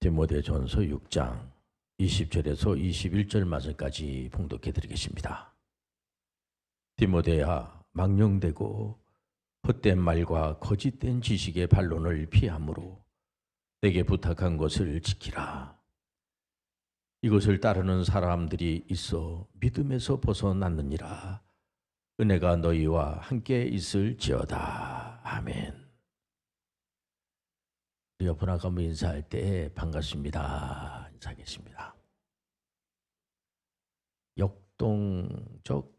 디모데전서 6장 20절에서 21절 말씀까지 봉독해 드리겠습니다. 디모데야, 망령되고 헛된 말과 거짓된 지식의 반론을 피하므로 내게 부탁한 것을 지키라. 이것을 따르는 사람들이 있어 믿음에서 벗어났느니라. 은혜가 너희와 함께 있을지어다. 아멘. 옆으로 나가면 인사할 때 반갑습니다. 인사하겠습니다. 역동적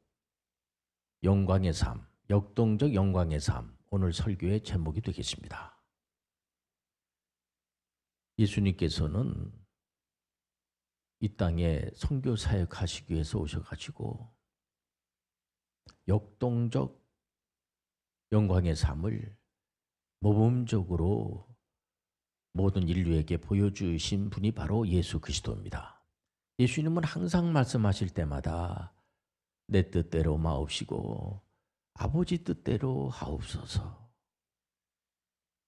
영광의 삶, 역동적 영광의 삶, 오늘 설교의 제목이 되겠습니다. 예수님께서는 이 땅에 선교 사역하시기 위해서 오셔가지고 역동적 영광의 삶을 모범적으로 모든 인류에게 보여주신 분이 바로 예수 그리스도입니다. 예수님은 항상 말씀하실 때마다 내 뜻대로 마옵시고 아버지 뜻대로 하옵소서.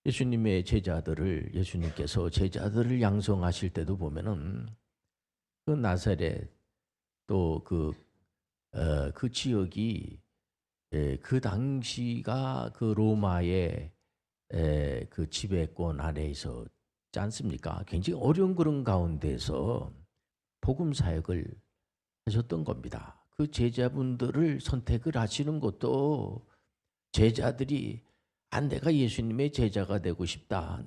예수님께서 제자들을 양성하실 때도 보면은 그 나사렛 또 그 지역이 그 당시가 그 로마의 그 지배권 아래에 있었지 않습니까? 굉장히 어려운 그런 가운데서 복음 사역을 하셨던 겁니다. 그 제자분들을 선택을 하시는 것도 제자들이 내가 예수님의 제자가 되고 싶다.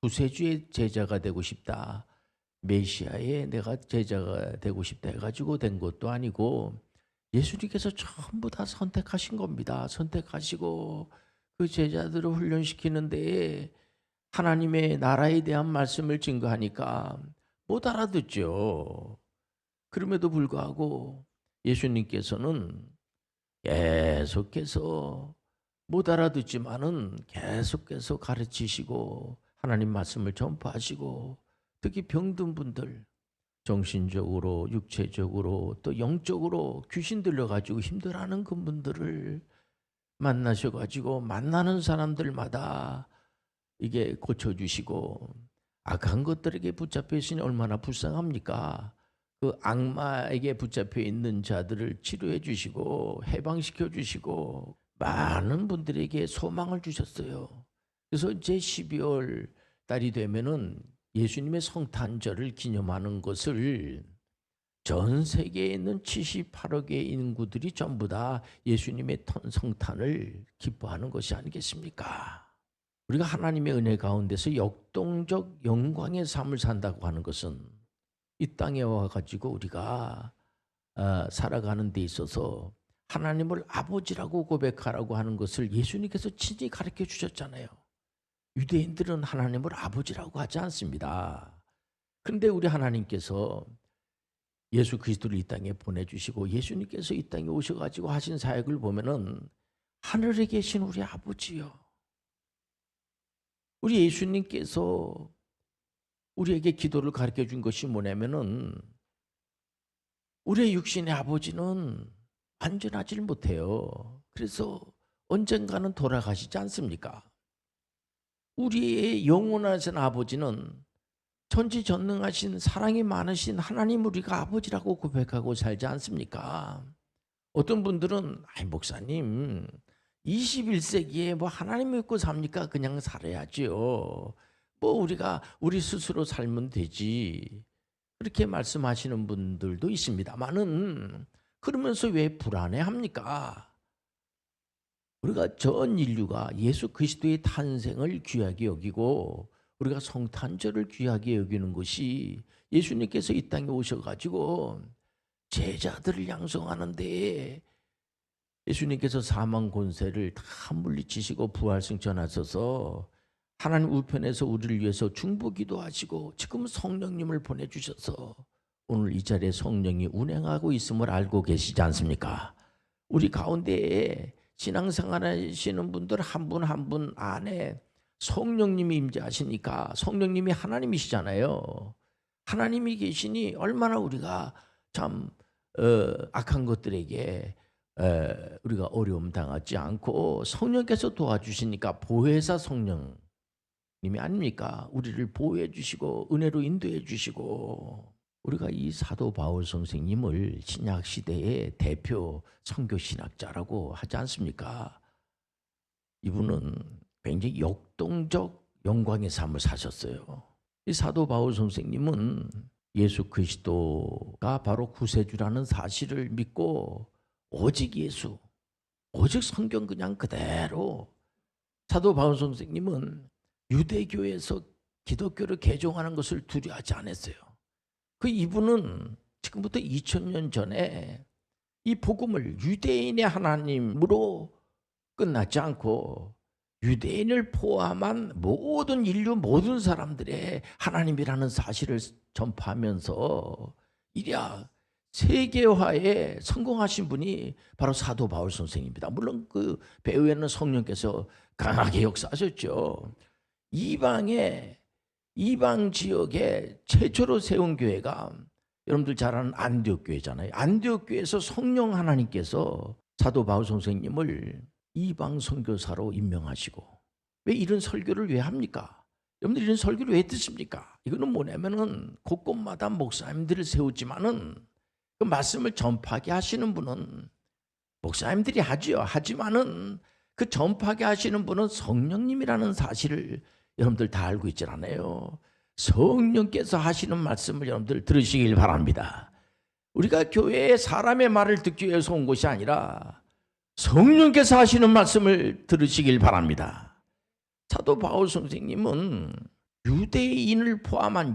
구세주의 제자가 되고 싶다. 메시아의 내가 제자가 되고 싶다 해가지고 된 것도 아니고 예수님께서 전부 다 선택하신 겁니다. 선택하시고 그 제자들을 훈련시키는데 하나님의 나라에 대한 말씀을 증거하니까 못 알아듣죠. 그럼에도 불구하고 예수님께서는 계속해서 못 알아듣지만은 계속해서 가르치시고 하나님 말씀을 전파하시고 특히 병든 분들 정신적으로 육체적으로 또 영적으로 귀신 들려가지고 힘들어하는 그분들을 만나셔가지고 만나는 사람들마다 이게 고쳐주시고 악한 것들에게 붙잡혀 있으니 얼마나 불쌍합니까? 그 악마에게 붙잡혀 있는 자들을 치료해 주시고 해방시켜 주시고 많은 분들에게 소망을 주셨어요. 그래서 이제 12월 달이 되면은 예수님의 성탄절을 기념하는 것을 전 세계에 있는 78억의 인구들이 전부 다 예수님의 성탄을 기뻐하는 것이 아니겠습니까? 우리가 하나님의 은혜 가운데서 역동적 영광의 삶을 산다고 하는 것은 이 땅에 와가지고 우리가 살아가는 데 있어서 하나님을 아버지라고 고백하라고 하는 것을 예수님께서 친히 가르쳐 주셨잖아요. 유대인들은 하나님을 아버지라고 하지 않습니다. 그런데 우리 하나님께서 예수 그리스도를 이 땅에 보내주시고 예수님께서 이 땅에 오셔가지고 하신 사역을 보면은 하늘에 계신 우리 아버지요. 우리 예수님께서 우리에게 기도를 가르쳐 준 것이 뭐냐면은 우리의 육신의 아버지는 안전하지 못해요. 그래서 언젠가는 돌아가시지 않습니까? 우리의 영원하신 아버지는 전지전능하신 사랑이 많으신 하나님 우리가 아버지라고 고백하고 살지 않습니까? 어떤 분들은 목사님 21세기에 뭐 하나님 믿고 삽니까? 그냥 살아야지요. 뭐 우리 스스로 살면 되지. 그렇게 말씀하시는 분들도 있습니다만은 그러면서 왜 불안해합니까? 우리가 전 인류가 예수 그리스도의 탄생을 귀하게 여기고 우리가 성탄절을 귀하게 여기는 것이 예수님께서 이 땅에 오셔가지고 제자들을 양성하는데 예수님께서 사망 권세를 다 물리치시고 부활승천하셔서 하나님 우편에서 우리를 위해서 중보기도 하시고 지금 성령님을 보내주셔서 오늘 이 자리에 성령이 운행하고 있음을 알고 계시지 않습니까? 우리 가운데에 신앙생활 하시는 분들 한 분 한 분 안에 성령님이 임재하시니까 성령님이 하나님이시잖아요. 하나님이 계시니 얼마나 우리가 참 악한 것들에게 우리가 어려움 당하지 않고 성령께서 도와주시니까 보혜사 성령 님이 아닙니까? 우리를 보호해 주시고 은혜로 인도해 주시고, 우리가 이 사도 바울 선생님을 신약 시대의 대표 선교 신학자라고 하지 않습니까? 이분은 굉장히 역동적 영광의 삶을 사셨어요. 이 사도 바울 선생님은 예수 그리스도가 바로 구세주라는 사실을 믿고 오직 예수, 오직 성경 그냥 그대로. 사도 바울 선생님은 유대교에서 기독교를 개종하는 것을 두려워하지 않았어요. 이분은 지금부터 2000년 전에 이 복음을 유대인의 하나님으로 끝나지 않고 유대인을 포함한 모든 인류 모든 사람들의 하나님이라는 사실을 전파하면서 이랴 세계화에 성공하신 분이 바로 사도 바울 선생입니다. 물론 그 배후에는 성령께서 강하게 역사하셨죠. 이방 지역에 최초로 세운 교회가 여러분들 잘 아는 안디옥 교회잖아요. 안디옥 교회에서 성령 하나님께서 사도 바울 선생님을 이방 선교사로 임명하시고, 왜 이런 설교를 왜 합니까? 여러분들 이런 설교를 왜 듣습니까? 이거는 뭐냐면은 곳곳마다 목사님들을 세우지만은 그 말씀을 전파하게 하시는 분은 목사님들이 하지요. 하지만은 그 전파하게 하시는 분은 성령님이라는 사실을 여러분들 다 알고 있지 않아요? 성령께서 하시는 말씀을 여러분들 들으시길 바랍니다. 우리가 교회에 사람의 말을 듣기 위해서 온 것이 아니라 성령께서 하시는 말씀을 들으시길 바랍니다. 사도 바울 선생님은 유대인을 포함한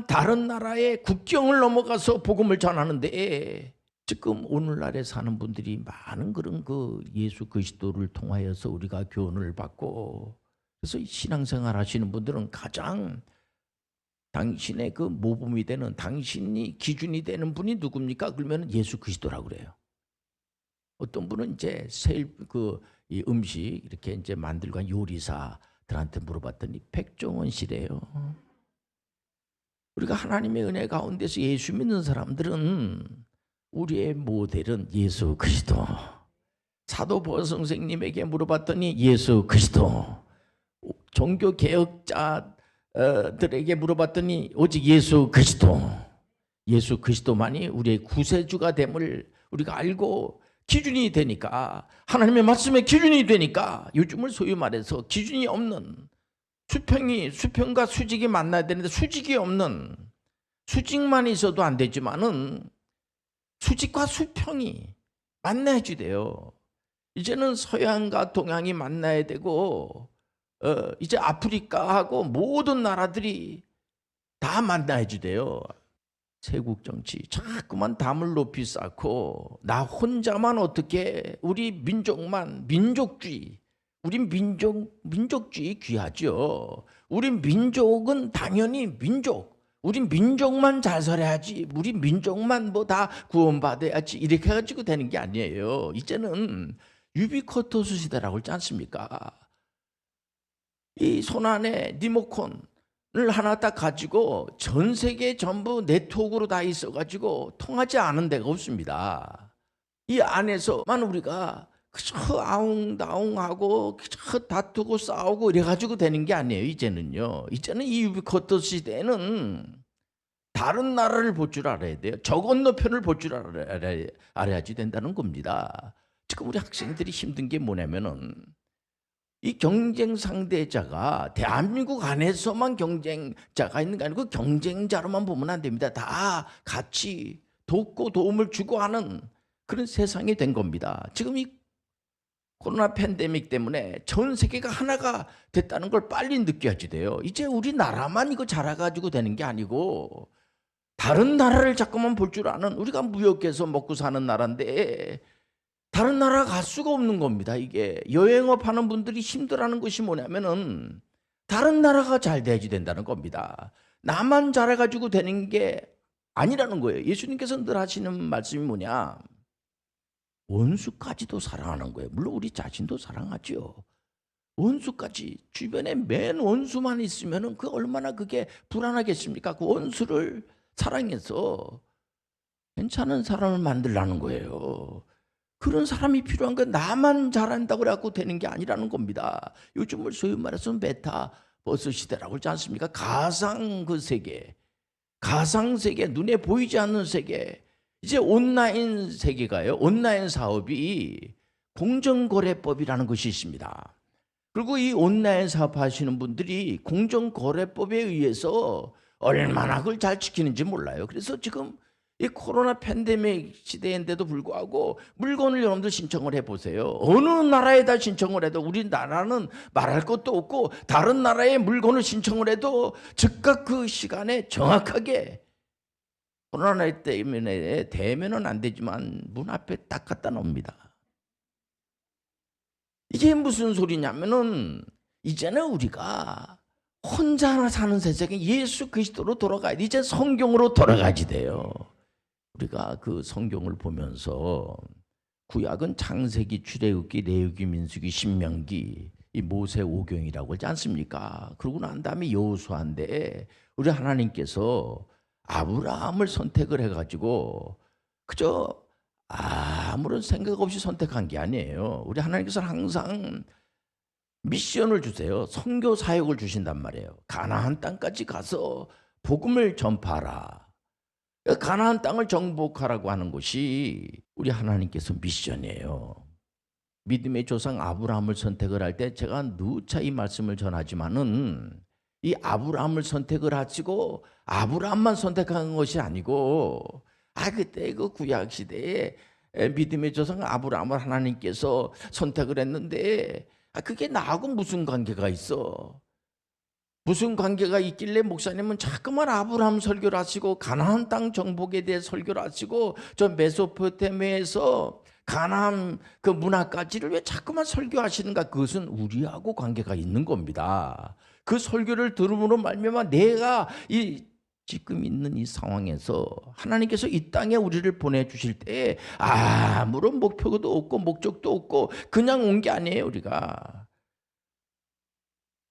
다른 나라의 국경을 넘어가서 복음을 전하는데, 지금 오늘날에 사는 분들이 많은 그런 예수 그리스도를 통하여서 우리가 교훈을 받고, 그래서 신앙생활 하시는 분들은 가장 당신의 모범이 되는, 당신이 기준이 되는 분이 누굽니까? 그러면 예수 그리스도라고 그래요. 어떤 분은 이제 이 음식 이렇게 이제 만들고 한 요리사들한테 물어봤더니 백종원 씨래요. 우리가 하나님의 은혜 가운데서 예수 믿는 사람들은 우리의 모델은 예수 그리스도. 사도 바울 선생님에게 물어봤더니 예수 그리스도. 종교 개혁자들에게 물어봤더니 오직 예수 그리스도. 예수 그리스도만이 우리의 구세주가 됨을 우리가 알고 기준이 되니까, 하나님의 말씀의 기준이 되니까, 요즘을 소위 말해서 기준이 없는 수평과 수직이 만나야 되는데 수직이 없는, 수직만 있어도 안 되지만은 수직과 수평이 만나야지 돼요. 이제는 서양과 동양이 만나야 되고, 이제 아프리카하고 모든 나라들이 다 만나야지 돼요. 세국 정치 자꾸만 담을 높이 쌓고 나 혼자만 어떻게, 우리 민족만, 민족주의, 우린 민족주의 귀하죠. 우린 민족은 당연히 우린 민족만 잘 살아야지, 우리 민족만 다 구원받아야지, 이렇게 해가지고 되는 게 아니에요. 이제는 유비쿼터스 시대라고 했지 않습니까? 이 손안에 리모컨을 하나 딱 가지고 전 세계 전부 네트워크로 다 있어가지고 통하지 않은 데가 없습니다. 이 안에서만 우리가 그저 아웅다웅하고 그저 다투고 싸우고 이래가지고 되는 게 아니에요. 이제는요. 이제는 이 유비쿼터스 시대에는 다른 나라를 볼 줄 알아야 돼요. 저 건너편을 볼 줄 알아야지 된다는 겁니다. 지금 우리 학생들이 힘든 게 뭐냐면은, 이 경쟁 상대자가 대한민국 안에서만 경쟁자가 있는 게 아니고 경쟁자로만 보면 안 됩니다. 다 같이 돕고 도움을 주고 하는 그런 세상이 된 겁니다. 지금 이 코로나 팬데믹 때문에 전 세계가 하나가 됐다는 걸 빨리 느껴야지 돼요. 이제 우리나라만 이거 잘해가지고 되는 게 아니고 다른 나라를 자꾸만 볼 줄 아는, 우리가 무역해서 먹고 사는 나라인데 다른 나라 갈 수가 없는 겁니다. 이게 여행업 하는 분들이 힘들어하는 것이 뭐냐면은 다른 나라가 잘 돼야지 된다는 겁니다. 나만 잘해가지고 되는 게 아니라는 거예요. 예수님께서 늘 하시는 말씀이 뭐냐, 원수까지도 사랑하는 거예요. 물론 우리 자신도 사랑하죠. 원수까지, 주변에 맨 원수만 있으면은 얼마나 그게 불안하겠습니까? 그 원수를 사랑해서 괜찮은 사람을 만들라는 거예요. 그런 사람이 필요한 건 나만 잘한다고 그래갖고 되는 게 아니라는 겁니다. 요즘을 소위 말해서 메타버스 시대라고 하지 않습니까? 가상 그 세계, 가상 세계, 눈에 보이지 않는 세계. 이제 온라인 세계가요, 온라인 사업이 공정거래법이라는 것이 있습니다. 그리고 이 온라인 사업하시는 분들이 공정거래법에 의해서 얼마나 그걸 잘 지키는지 몰라요. 그래서 지금 이 코로나 팬데믹 시대인데도 불구하고 물건을 여러분들 신청을 해보세요. 어느 나라에다 신청을 해도 우리나라는 말할 것도 없고 다른 나라에 물건을 신청을 해도 즉각 그 시간에 정확하게 코로나 때문에 대면은 안 되지만 문 앞에 딱 갖다 놓습니다. 이게 무슨 소리냐면은 이제는 우리가 혼자 사는 세상에 예수 그리스도로 돌아가야 돼. 이제 성경으로 돌아가야지 돼요. 우리가 그 성경을 보면서 구약은 창세기, 출애굽기, 레위기, 민수기, 신명기, 이 모세 오경이라고 하지 않습니까? 그러고 난 다음에 여호수아인데 우리 하나님께서 아브라함을 선택을 해가지고 그저 아무런 생각 없이 선택한 게 아니에요. 우리 하나님께서는 항상 미션을 주세요. 선교 사역을 주신단 말이에요. 가나안 땅까지 가서 복음을 전파하라. 가나안 땅을 정복하라고 하는 것이 우리 하나님께서 미션이에요. 믿음의 조상 아브라함을 선택을 할 때 제가 누차 이 말씀을 전하지만은 이 아브라함을 선택을 하시고 아브라함만 선택한 것이 아니고 그때 그 구약 시대에 믿음의 조상 아브라함을 하나님께서 선택을 했는데 그게 나하고 무슨 관계가 있어? 무슨 관계가 있길래 목사님은 자꾸만 아브라함 설교를 하시고 가나안 땅 정복에 대해 설교를 하시고 저 메소포타미아에서 가나안 그 문화까지를 왜 자꾸만 설교하시는가? 그것은 우리하고 관계가 있는 겁니다. 그 설교를 들음으로 말미암아 내가 이 지금 있는 이 상황에서 하나님께서 이 땅에 우리를 보내주실 때 아무런 목표도 없고 목적도 없고 그냥 온 게 아니에요. 우리가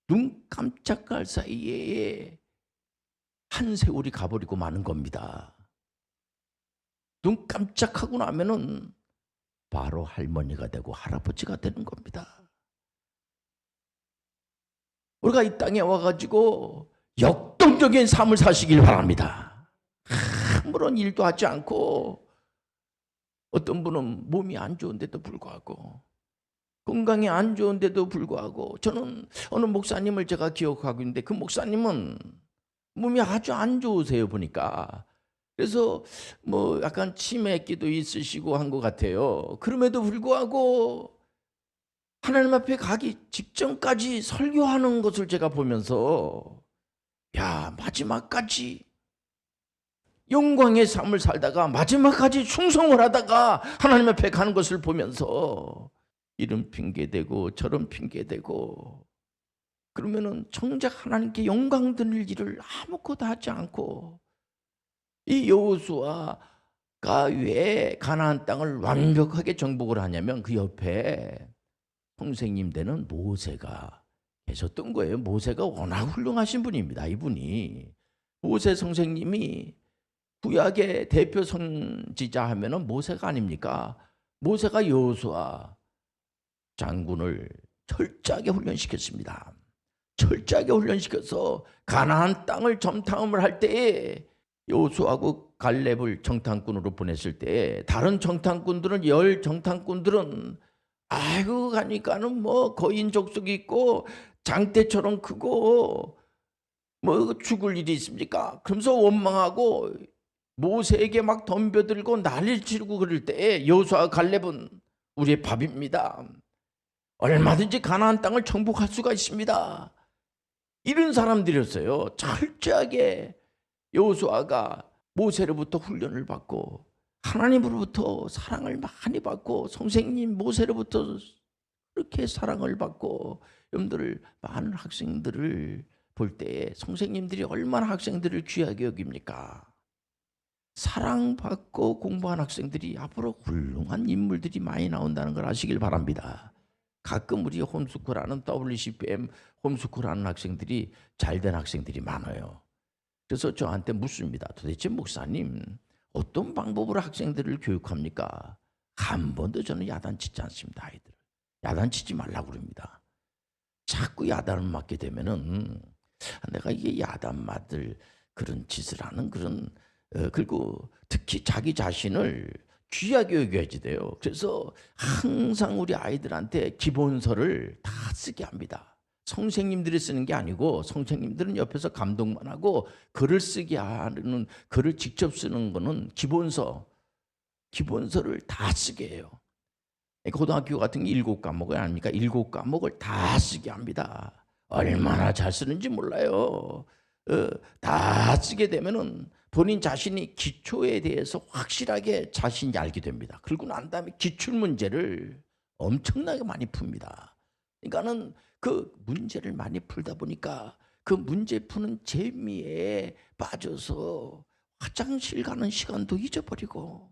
눈 깜짝할 사이에 한 세월이 가버리고 마는 겁니다. 눈 깜짝하고 나면은 바로 할머니가 되고 할아버지가 되는 겁니다. 우리가 이 땅에 와가지고 역동적인 삶을 사시길 바랍니다. 아무런 일도 하지 않고 어떤 분은 몸이 안 좋은데도 불구하고 건강이 안 좋은데도 불구하고 저는 어느 목사님을 제가 기억하고 있는데 그 목사님은 몸이 아주 안 좋으세요 보니까. 그래서 뭐 약간 치매기도 있으시고 한 것 같아요. 그럼에도 불구하고 하나님 앞에 가기 직전까지 설교하는 것을 제가 보면서 마지막까지 영광의 삶을 살다가 마지막까지 충성을 하다가 하나님 앞에 가는 것을 보면서 이런 핑계대고 저런 핑계대고 그러면은 정작 하나님께 영광 드릴 일을 아무것도 하지 않고 이 여호수아가 왜 가나안 땅을 완벽하게 정복을 하냐면 그 옆에 선생님 되는 모세가 계셨던 거예요. 모세가 워낙 훌륭하신 분입니다. 이분이 모세 선생님이 구약의 대표 선지자 하면은 모세가 아닙니까? 모세가 여호수아 장군을 철저하게 훈련시켰습니다. 철저하게 훈련시켜서 가나안 땅을 정탐을 할 때에 여호수아하고 갈렙을 정탐꾼으로 보냈을 때 다른 정탐꾼들은 정탐꾼들은 가니까는 뭐 거인 족속이 있고 장대처럼 크고 뭐 죽을 일이 있습니까? 그러면서 원망하고 모세에게 막 덤벼들고 난리를 치르고 그럴 때 여호수아 갈렙은 우리의 밥입니다. 얼마든지 가나안 땅을 정복할 수가 있습니다. 이런 사람들이었어요. 철저하게 여호수아가 모세로부터 훈련을 받고 하나님으로부터 사랑을 많이 받고 선생님 모세로부터 그렇게 사랑을 받고 여러분들 많은 학생들을 볼 때 선생님들이 얼마나 학생들을 귀하게 여깁니까? 사랑받고 공부한 학생들이 앞으로 훌륭한 인물들이 많이 나온다는 걸 아시길 바랍니다. 가끔 우리 홈스쿨하는 WCPM 홈스쿨하는 학생들이 잘된 학생들이 많아요. 그래서 저한테 묻습니다. 도대체 목사님 어떤 방법으로 학생들을 교육합니까? 한 번도 저는 야단치지 않습니다. 아이들 야단치지 말라고 그럽니다. 자꾸 야단을 맞게 되면은 내가 이게 야단 맞을 그런 짓을 하는 그런 그리고 특히 자기 자신을 귀하게 여겨야지 돼요. 그래서 항상 우리 아이들한테 기본서를 다 쓰게 합니다. 선생님들이 쓰는 게 아니고 선생님들은 옆에서 감동만 하고 글을 쓰게 하는 글을 직접 쓰는 거는 기본서를 다 쓰게 해요. 고등학교 같은 게 7과목이 아닙니까? 7과목을 다 쓰게 합니다. 얼마나 잘 쓰는지 몰라요. 다 쓰게 되면은 본인 자신이 기초에 대해서 확실하게 자신이 알게 됩니다. 그리고 난 다음에 기출 문제를 엄청나게 많이 풉니다. 그러니까는 그 문제를 많이 풀다 보니까 그 문제 푸는 재미에 빠져서 화장실 가는 시간도 잊어버리고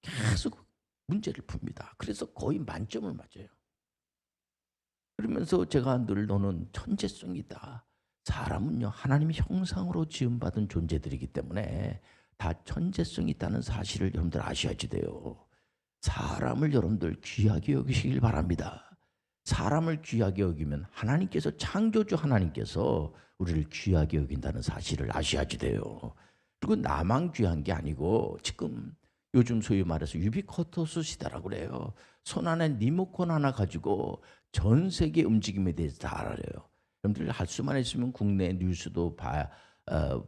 계속 문제를 풉니다. 그래서 거의 만점을 맞아요. 그러면서 제가 늘 너는 천재성이다. 사람은요 하나님의 형상으로 지음받은 존재들이기 때문에 다 천재성이 있다는 사실을 여러분들 아셔야지 돼요. 사람을 여러분들 귀하게 여기시길 바랍니다. 사람을 귀하게 여기면 하나님께서 창조주 하나님께서 우리를 귀하게 여긴다는 사실을 아셔야지 돼요. 그리고 나만 귀한 게 아니고 지금 요즘 소위 말해서 유비쿼터스 시대라고 그래요. 손 안에 리모컨 하나 가지고 전 세계 움직임에 대해서 다 알아요. 여러분들 할 수만 있으면 국내 뉴스도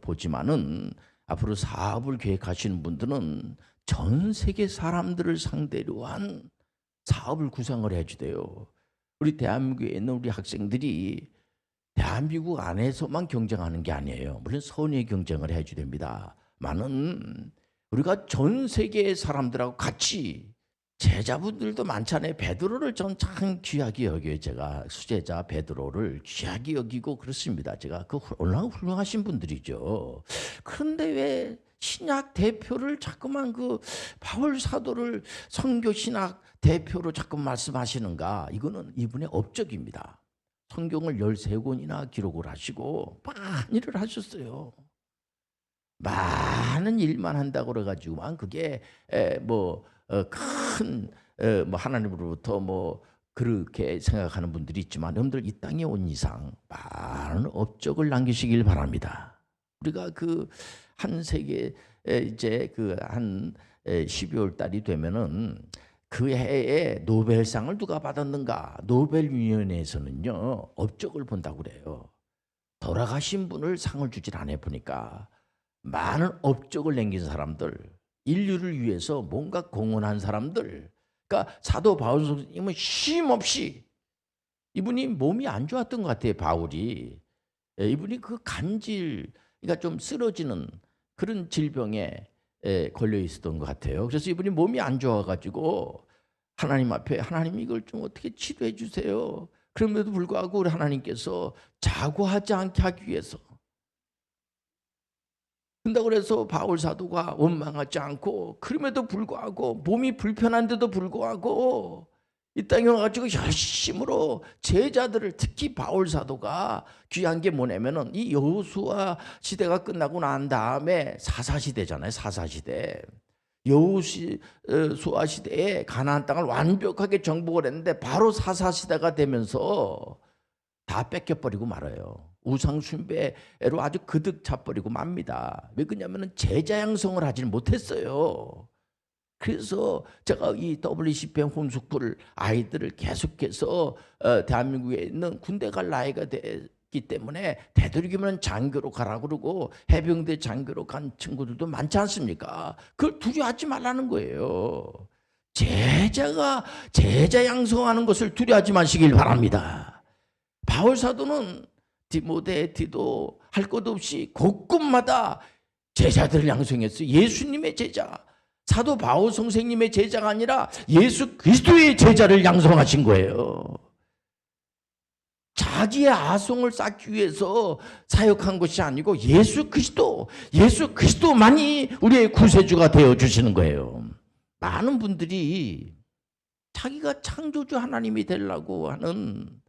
보지만은 앞으로 사업을 계획하시는 분들은 전 세계 사람들을 상대로 한 사업을 구상을 해야지 돼요. 우리 대한민국에 있는 우리 학생들이 대한민국 안에서만 경쟁하는 게 아니에요. 물론 선의의 경쟁을 해야지 됩니다. 많은 우리가 전 세계의 사람들하고 같이 제자분들도 많잖아요. 베드로를 전 참 귀하게 여겨요. 제가 수제자 베드로를 귀하게 여기고 그렇습니다. 제가 그 얼마나 훌륭하신 분들이죠. 그런데 왜 신약 대표를 자꾸만 그 바울 사도를 선교 신학 대표로 자꾸 말씀하시는가? 이거는 이분의 업적입니다. 성경을 13권이나 기록을 하시고 많은 일을 하셨어요. 많은 일만 한다고 그래가지고만 그게 큰 하나님으로부터 그렇게 생각하는 분들이 있지만 여러분들 이 땅에 온 이상 많은 업적을 남기시길 바랍니다. 우리가 그 한 세계 이제 그 한 12월 달이 되면은 그 해에 노벨상을 누가 받았는가? 노벨위원회에서는요 업적을 본다고 그래요. 돌아가신 분을 상을 주질 않아 보니까 많은 업적을 남긴 사람들, 인류를 위해서 뭔가 공헌한 사람들. 그러니까 사도 바울 선생님은 쉼없이 이분이 몸이 안 좋았던 것 같아요. 바울이 이분이 그 간질, 그러니까 좀 쓰러지는 그런 질병에 걸려 있었던 것 같아요. 그래서 이분이 몸이 안 좋아가지고 하나님 앞에 하나님 이걸 좀 어떻게 치료해 주세요. 그럼에도 불구하고 우리 하나님께서 자고하지 않게 하기 위해서 그런다고 해서 바울 사도가 원망하지 않고 그럼에도 불구하고 몸이 불편한데도 불구하고 이 땅에 와가지고 열심으로 제자들을 특히 바울 사도가 귀한 게 뭐냐면은 이 여호수아 시대가 끝나고 난 다음에 사사시대잖아요. 사사시대. 여호수아 시대에 가나안 땅을 완벽하게 정복을 했는데 바로 사사시대가 되면서 다 뺏겨버리고 말아요. 우상 숭배로 아주 그득 차버리고 맙니다. 왜 그러냐면 제자 양성을 하지 못했어요. 그래서 제가 이 WCPM 홈스쿨 아이들을 계속해서 대한민국에 있는 군대 갈 나이가 됐기 때문에 되도록이면 장교로 가라 그러고 해병대 장교로 간 친구들도 많지 않습니까? 그걸 두려워하지 말라는 거예요. 제자 양성하는 것을 두려워하지 마시길 바랍니다. 바울 사도는 디모데, 디도 할 것 없이 곳곳마다 제자들을 양성했어요. 예수님의 제자. 사도 바울 선생님의 제자가 아니라 예수 그리스도의 제자를 양성하신 거예요. 자기의 아성을 쌓기 위해서 사역한 것이 아니고 예수 그리스도만이 우리의 구세주가 되어주시는 거예요. 많은 분들이 자기가 창조주 하나님이 되려고 하는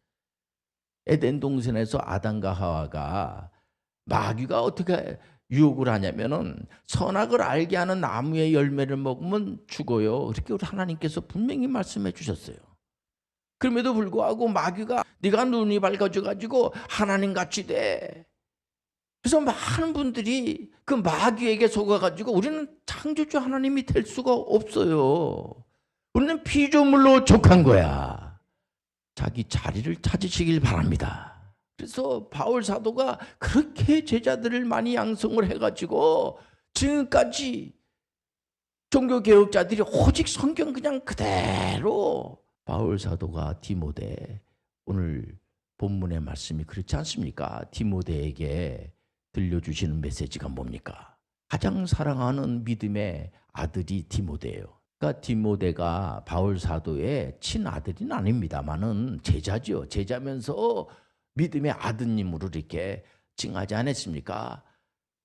에덴 동산에서 아담과 하와가 마귀가 어떻게 유혹을 하냐면은 선악을 알게 하는 나무의 열매를 먹으면 죽어요. 그렇게 우리 하나님께서 분명히 말씀해 주셨어요. 그럼에도 불구하고 마귀가 네가 눈이 밝아져 가지고 하나님 같이 돼. 그래서 많은 분들이 그 마귀에게 속아 가지고 우리는 창조주 하나님이 될 수가 없어요. 우리는 피조물로 족한 거야. 자기 자리를 찾으시길 바랍니다. 그래서 바울 사도가 그렇게 제자들을 많이 양성을 해가지고 지금까지 종교개혁자들이 오직 성경 그냥 그대로, 바울 사도가 디모데, 오늘 본문의 말씀이 그렇지 않습니까? 디모데에게 들려주시는 메시지가 뭡니까? 가장 사랑하는 믿음의 아들이 디모데예요. 그러니까 디모데가 바울 사도의 친아들은 아닙니다만은 제자죠. 제자면서 믿음의 아드님으로 이렇게 칭하지 않았습니까?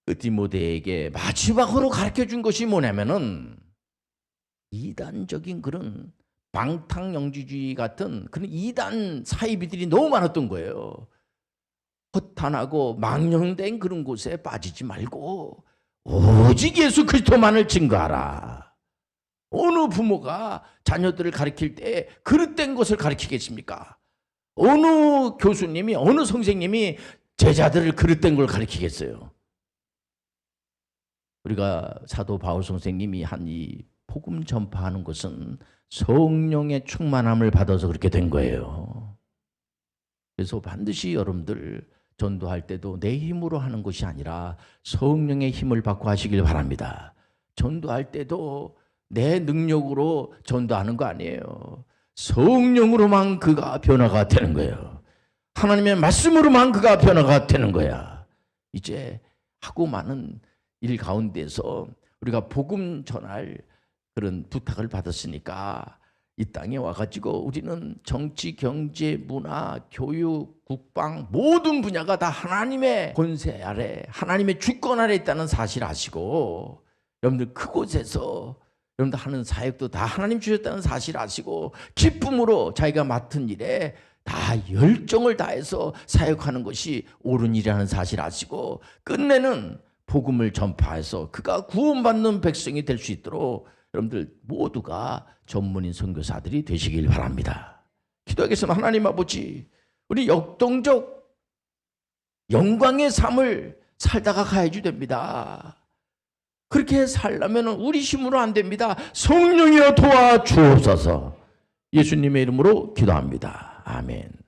그 디모데에게 마지막으로 가르쳐준 것이 뭐냐면은 이단적인 그런 방탕영지주의 같은 그런 이단 사이비들이 너무 많았던 거예요. 허탄하고 망령된 그런 곳에 빠지지 말고 오직 예수 그리스도만을 증거하라. 어느 부모가 자녀들을 가르칠 때 그릇된 것을 가르치겠습니까? 어느 교수님이, 어느 선생님이 제자들을 그릇된 걸 가르치겠어요? 우리가 사도 바울 선생님이 한 이 복음 전파하는 것은 성령의 충만함을 받아서 그렇게 된 거예요. 그래서 반드시 여러분들 전도할 때도 내 힘으로 하는 것이 아니라 성령의 힘을 받고 하시길 바랍니다. 전도할 때도 내 능력으로 전도하는 거 아니에요. 성령으로만 그가 변화가 되는 거예요. 하나님의 말씀으로만 그가 변화가 되는 거야. 이제 하고 많은 일 가운데서 우리가 복음 전할 그런 부탁을 받았으니까 이 땅에 와가지고 우리는 정치, 경제, 문화, 교육, 국방 모든 분야가 다 하나님의 권세 아래, 하나님의 주권 아래 있다는 사실 아시고, 여러분들 그곳에서 여러분들 하는 사역도 다 하나님 주셨다는 사실 아시고, 기쁨으로 자기가 맡은 일에 다 열정을 다해서 사역하는 것이 옳은 일이라는 사실 아시고, 끝내는 복음을 전파해서 그가 구원받는 백성이 될 수 있도록 여러분들 모두가 전문인 선교사들이 되시길 바랍니다. 기도하겠습니다. 하나님 아버지, 우리 역동적 영광의 삶을 살다가 가야지 됩니다. 그렇게 살려면 우리 힘으로 안 됩니다. 성령이여 도와주옵소서. 예수님의 이름으로 기도합니다. 아멘.